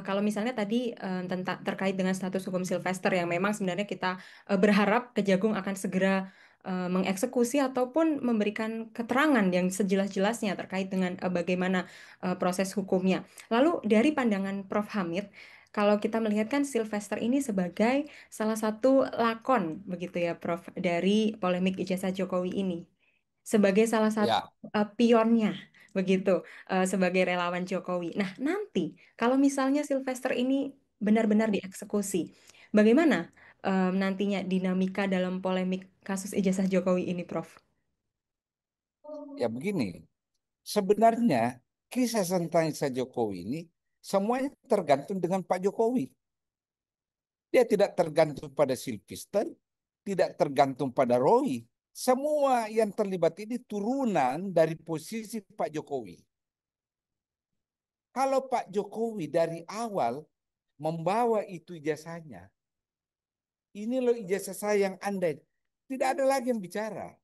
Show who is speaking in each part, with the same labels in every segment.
Speaker 1: kalau misalnya tadi tentang terkait dengan status hukum Sylvester yang memang sebenarnya kita berharap Kejagung akan segera mengeksekusi ataupun memberikan keterangan yang sejelas-jelasnya terkait dengan bagaimana proses hukumnya. Lalu dari pandangan Prof. Hamid, kalau kita melihatkan Sylvester ini sebagai salah satu lakon begitu ya Prof dari polemik ijazah Jokowi ini sebagai salah satu
Speaker 2: Ya,
Speaker 1: pionnya begitu sebagai relawan Jokowi. Nah, nanti kalau misalnya Sylvester ini benar-benar dieksekusi, bagaimana nantinya dinamika dalam polemik kasus ijazah Jokowi ini, Prof?
Speaker 2: ya begini. Sebenarnya kisah tentang Isa Jokowi ini semuanya tergantung dengan Pak Jokowi. Dia tidak tergantung pada Sylvester, tidak tergantung pada Roy. Semua yang terlibat ini turunan dari posisi Pak Jokowi. Kalau Pak Jokowi dari awal membawa itu ijazahnya, ini loh ijazah saya yang Anda, tidak ada lagi yang bicara.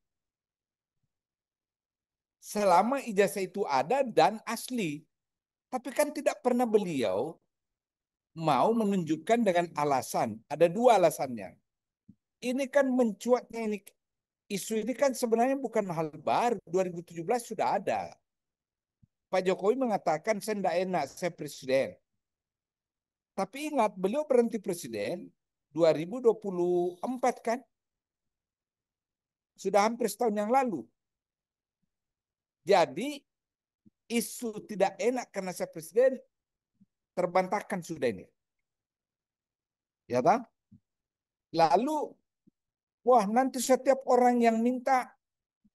Speaker 2: Selama ijazah itu ada dan asli. Tapi kan tidak pernah beliau mau menunjukkan dengan alasan. Ada dua alasannya. Ini kan mencuatnya ini isu ini kan sebenarnya bukan hal baru. 2017 sudah ada. Pak Jokowi mengatakan saya tidak enak, saya presiden. Tapi ingat, beliau berhenti presiden 2024 kan? Sudah hampir setahun yang lalu. Jadi isu tidak enak karena saya presiden terbantahkan sudah ini. Ya kan? Lalu, wah nanti setiap orang yang minta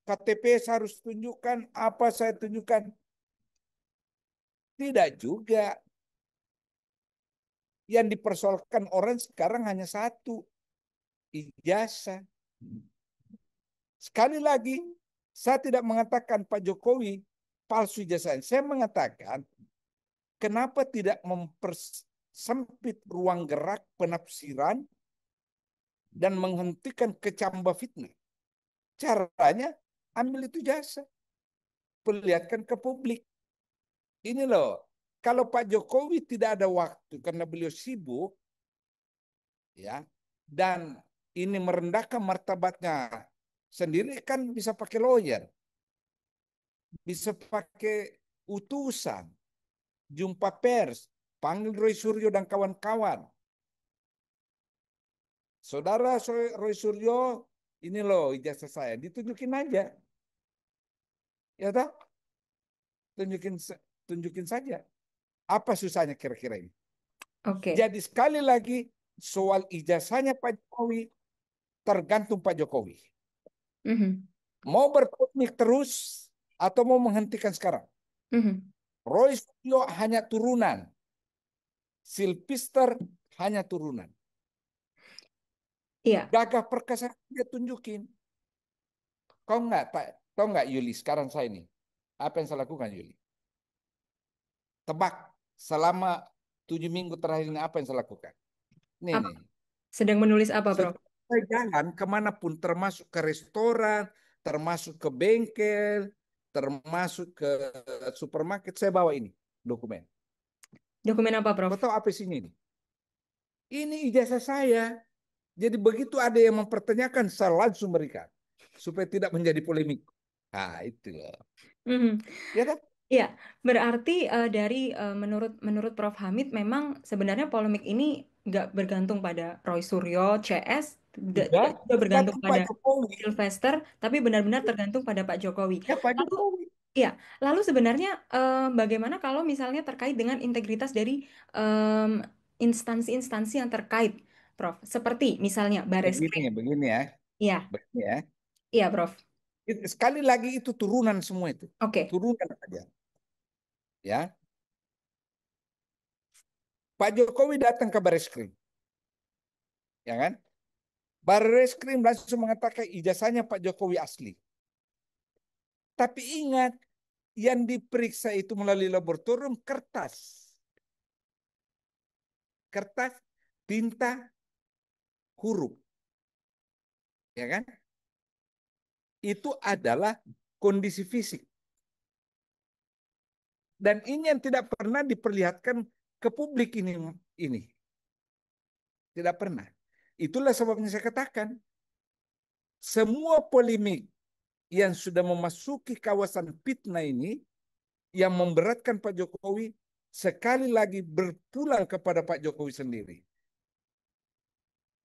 Speaker 2: KTP saya harus tunjukkan, apa saya tunjukkan. Tidak juga. Yang dipersoalkan orang sekarang hanya satu, ijazah. Sekali lagi, saya tidak mengatakan Pak Jokowi palsu ijazah. Saya mengatakan, kenapa tidak mempersempit ruang gerak penafsiran dan menghentikan kecambah fitnah. Caranya, ambil itu jasa. Perlihatkan ke publik. Ini loh, kalau Pak Jokowi tidak ada waktu karena beliau sibuk, ya, dan ini merendahkan martabatnya sendiri kan bisa pakai lawyer, bisa pakai utusan, jumpa pers, panggil Roy Suryo dan kawan-kawan. Saudara Roy Suryo, ini loh ijazah saya, ditunjukin aja, ya toh, tunjukin tunjukin saja. Apa susahnya kira-kira ini?
Speaker 1: Oke.
Speaker 2: Jadi sekali lagi soal ijazahnya Pak Jokowi tergantung Pak Jokowi.
Speaker 1: Mhm.
Speaker 2: Mau berpolemik terus atau mau menghentikan sekarang?
Speaker 1: Mhm.
Speaker 2: Roy Suryo hanya turunan, Sylvester hanya turunan.
Speaker 1: Iya,
Speaker 2: Gagah perkasa dia tunjukin. Kau nggak, Pak? Tahu nggak Yuli? Sekarang saya ini, apa yang saya lakukan Yuli? Tebak. Selama 7 minggu terakhir ini apa yang saya lakukan? Nih
Speaker 1: apa
Speaker 2: nih.
Speaker 1: sedang menulis apa, Prof?
Speaker 2: Setiap saya jalan kemanapun, termasuk ke restoran, termasuk ke bengkel, termasuk ke supermarket, saya bawa ini dokumen.
Speaker 1: Dokumen apa, Prof?
Speaker 2: Kau tahu apa isinya ini? Ini ijazah saya. Jadi begitu ada yang mempertanyakan, saya langsung berikan. Supaya tidak menjadi polemik. Nah, itu loh.
Speaker 1: Mhm.
Speaker 2: Ya kan?
Speaker 1: Iya, berarti dari menurut menurut Prof. Hamid memang sebenarnya polemik ini nggak bergantung pada Roy Suryo, CS, tidak
Speaker 2: Tidak.
Speaker 1: juga bergantung
Speaker 2: Tergantung
Speaker 1: pada
Speaker 2: Pak Jokowi.
Speaker 1: Sylvester, tapi benar-benar tergantung pada Pak Jokowi.
Speaker 2: Ya Pak
Speaker 1: Lalu,
Speaker 2: Jokowi.
Speaker 1: iya, lalu sebenarnya bagaimana kalau misalnya terkait dengan integritas dari em, instansi-instansi yang terkait, Prof. Seperti misalnya
Speaker 2: Begini,
Speaker 1: Bareskrim.
Speaker 2: begini ya.
Speaker 1: Iya,
Speaker 2: Begini ya.
Speaker 1: iya, Prof.
Speaker 2: Sekali lagi itu turunan semua itu.
Speaker 1: Oke.
Speaker 2: Turunan aja. Ya. Pak Jokowi datang ke Bareskrim. Ya kan? Bareskrim langsung mengatakan ijazahnya Pak Jokowi asli. Tapi ingat, yang diperiksa itu melalui laboratorium kertas. Kertas, tinta, huruf. Ya kan? Itu adalah kondisi fisik. Dan ini yang tidak pernah diperlihatkan ke publik ini tidak pernah. Itulah sebabnya saya katakan semua polemik yang sudah memasuki kawasan fitnah ini yang memberatkan Pak Jokowi sekali lagi berpulang kepada Pak Jokowi sendiri.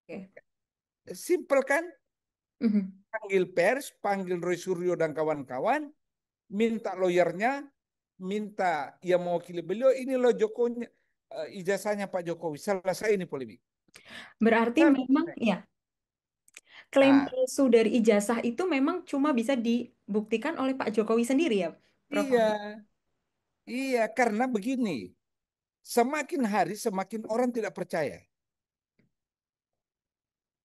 Speaker 1: Oke.
Speaker 2: Simpel kan?
Speaker 1: Mhm.
Speaker 2: Panggil pers, panggil Roy Suryo dan kawan-kawan, minta lawyernya, minta yang mewakili beliau, ini loh Jokowi, ijazahnya Pak Jokowi. Selesai ini polemik.
Speaker 1: Berarti memang
Speaker 2: Selesai.
Speaker 1: ya klaim
Speaker 2: Ah,
Speaker 1: palsu dari ijazah itu memang cuma bisa dibuktikan oleh Pak Jokowi sendiri ya, Prof.
Speaker 2: iya, iya, karena begini, semakin hari semakin orang tidak percaya.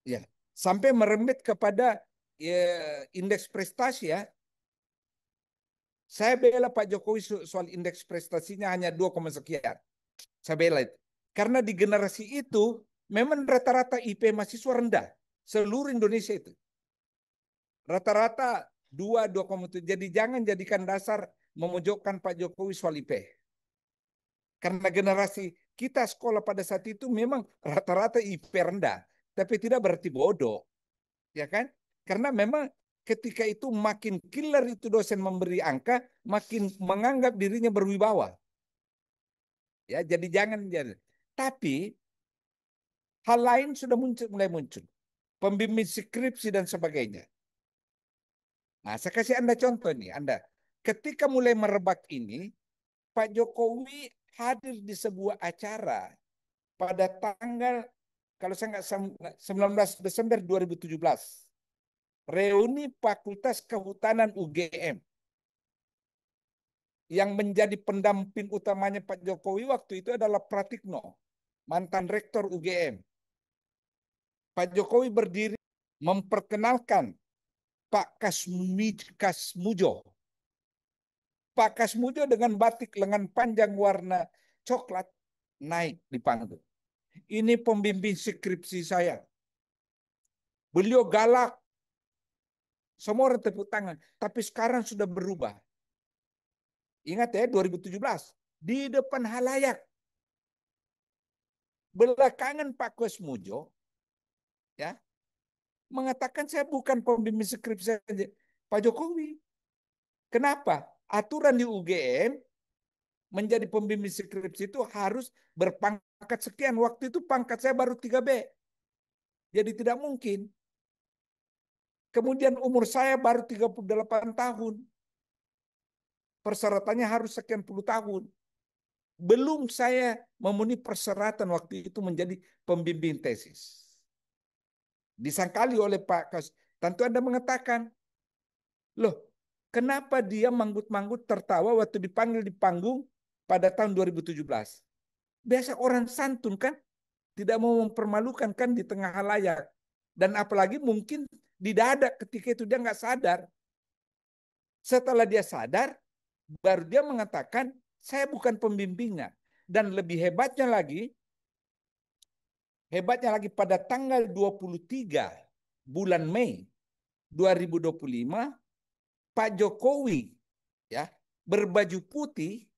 Speaker 2: Ya, sampai merembet kepada ya, indeks prestasi ya. Saya bela Pak Jokowi soal indeks prestasinya hanya 2, sekian. Saya bela itu. Karena di generasi itu memang rata-rata IP mahasiswa rendah. Seluruh Indonesia itu. Rata-rata 2,7. Jadi jangan jadikan dasar memojokkan Pak Jokowi soal IP. Karena generasi kita sekolah pada saat itu memang rata-rata IP rendah. Tapi tidak berarti bodoh. Ya kan? Karena memang ketika itu makin killer itu dosen memberi angka, makin menganggap dirinya berwibawa. Ya, jadi jangan jadi. Tapi hal lain sudah mulai muncul. Pembimbing skripsi dan sebagainya. Nah, saya kasih Anda contoh nih. Anda, ketika mulai merebak ini, Pak Jokowi hadir di sebuah acara pada tanggal, kalau saya nggak 19 Desember 2017. Reuni Fakultas Kehutanan UGM. Yang menjadi pendamping utamanya Pak Jokowi waktu itu adalah Pratikno, mantan rektor UGM. Pak Jokowi berdiri memperkenalkan Pak Kasmujo. Pak Kasmujo dengan batik lengan panjang warna coklat naik di panggung. Ini pembimbing skripsi saya. Beliau galak, semua orang tepuk tangan. Tapi sekarang sudah berubah. Ingat ya, 2017. Di depan halayak. Belakangan Pak Kasmujo ya mengatakan saya bukan pembimbing skripsi saja. Pak Jokowi. Kenapa? Aturan di UGM menjadi pembimbing skripsi itu harus berpangkat sekian. Waktu itu pangkat saya baru 3B. Jadi tidak mungkin. Kemudian umur saya baru 38 tahun. Persyaratannya harus sekian puluh tahun. Belum saya memenuhi persyaratan waktu itu menjadi pembimbing tesis. Disangkali oleh Pak Kas. Tentu Anda mengatakan, loh, kenapa dia manggut-manggut tertawa waktu dipanggil di panggung pada tahun 2017? Biasa orang santun kan, tidak mau mempermalukan kan di tengah halayak. Dan apalagi mungkin di dada ketika itu dia nggak sadar. Setelah dia sadar, baru dia mengatakan, saya bukan pembimbingnya. Dan lebih hebatnya lagi pada tanggal 23 bulan Mei 2025, Pak Jokowi ya berbaju putih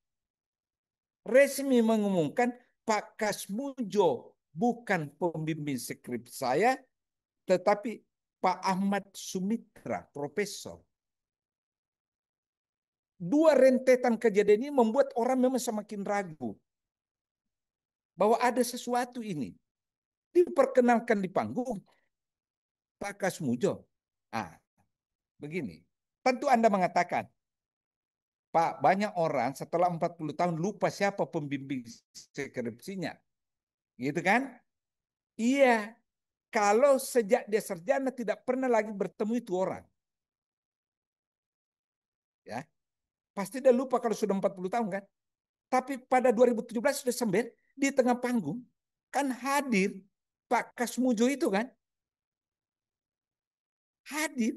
Speaker 2: resmi mengumumkan Pak Kasmujo bukan pembimbing skrip saya, tetapi Pak Ahmad Sumitra, profesor. Dua rentetan kejadian ini membuat orang memang semakin ragu bahwa ada sesuatu ini. Diperkenalkan di panggung Pak Kasmujo. Ah, begini. Tentu Anda mengatakan, Pak, banyak orang setelah 40 tahun lupa siapa pembimbing skripsinya. Gitu kan? Iya, kalau sejak dia sarjana tidak pernah lagi bertemu itu orang. Ya, pasti dia lupa kalau sudah 40 tahun kan. Tapi pada 2017 sudah sember di tengah panggung kan hadir Pak Kasmujo itu kan hadir.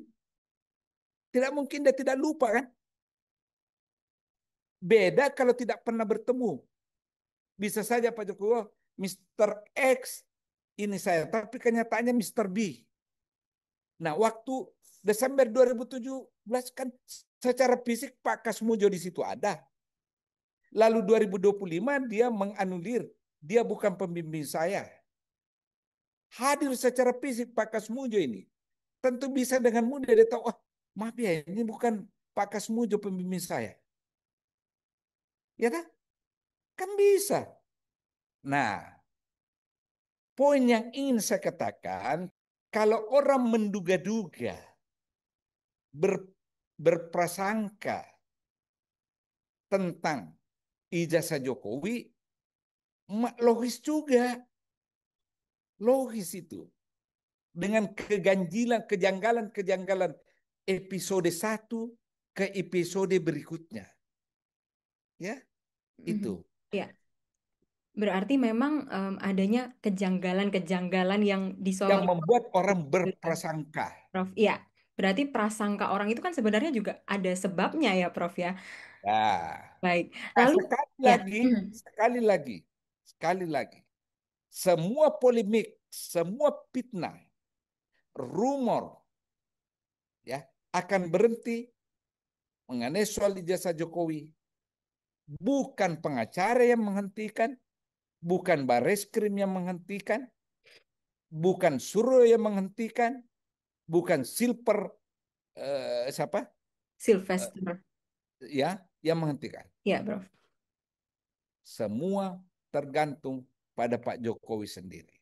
Speaker 2: Tidak mungkin dia tidak lupa kan. Beda kalau tidak pernah bertemu. Bisa saja Pak Jokowi, oh, Mr. X ini saya, tapi kenyataannya Mr. B. Nah, waktu Desember 2017 kan secara fisik Pak Kasmujo di situ ada. Lalu 2025 dia menganulir, dia bukan pembimbing saya. Hadir secara fisik Pak Kasmujo ini. Tentu bisa dengan mudah dia tahu, oh maaf ya ini bukan Pak Kasmujo pembimbing saya. Ya kan? Kan bisa. Nah, poin yang ingin saya katakan, kalau orang menduga-duga, ber, berprasangka tentang ijazah Jokowi, logis juga. Logis itu. Dengan keganjilan, kejanggalan-kejanggalan episode satu ke episode berikutnya. Ya,
Speaker 1: Mhm.
Speaker 2: itu.
Speaker 1: Ya, berarti memang adanya kejanggalan-kejanggalan yang
Speaker 2: Yang
Speaker 1: disoroti
Speaker 2: membuat orang
Speaker 1: oleh
Speaker 2: berprasangka.
Speaker 1: Prof. Iya, berarti prasangka orang itu kan sebenarnya juga ada sebabnya ya, Prof ya.
Speaker 2: Nah,
Speaker 1: Baik.
Speaker 2: nah
Speaker 1: Lalu
Speaker 2: sekali
Speaker 1: ya,
Speaker 2: lagi, sekali lagi, sekali lagi. Semua polemik, semua fitnah, rumor, ya akan berhenti mengenai soal ijazah Jokowi. Bukan pengacara yang menghentikan, bukan bareskrim yang menghentikan, bukan suruh yang menghentikan, bukan silver siapa Eh,
Speaker 1: Sylvester.
Speaker 2: ya yang menghentikan.
Speaker 1: Ya, Prof.
Speaker 2: Semua tergantung pada Pak Jokowi sendiri.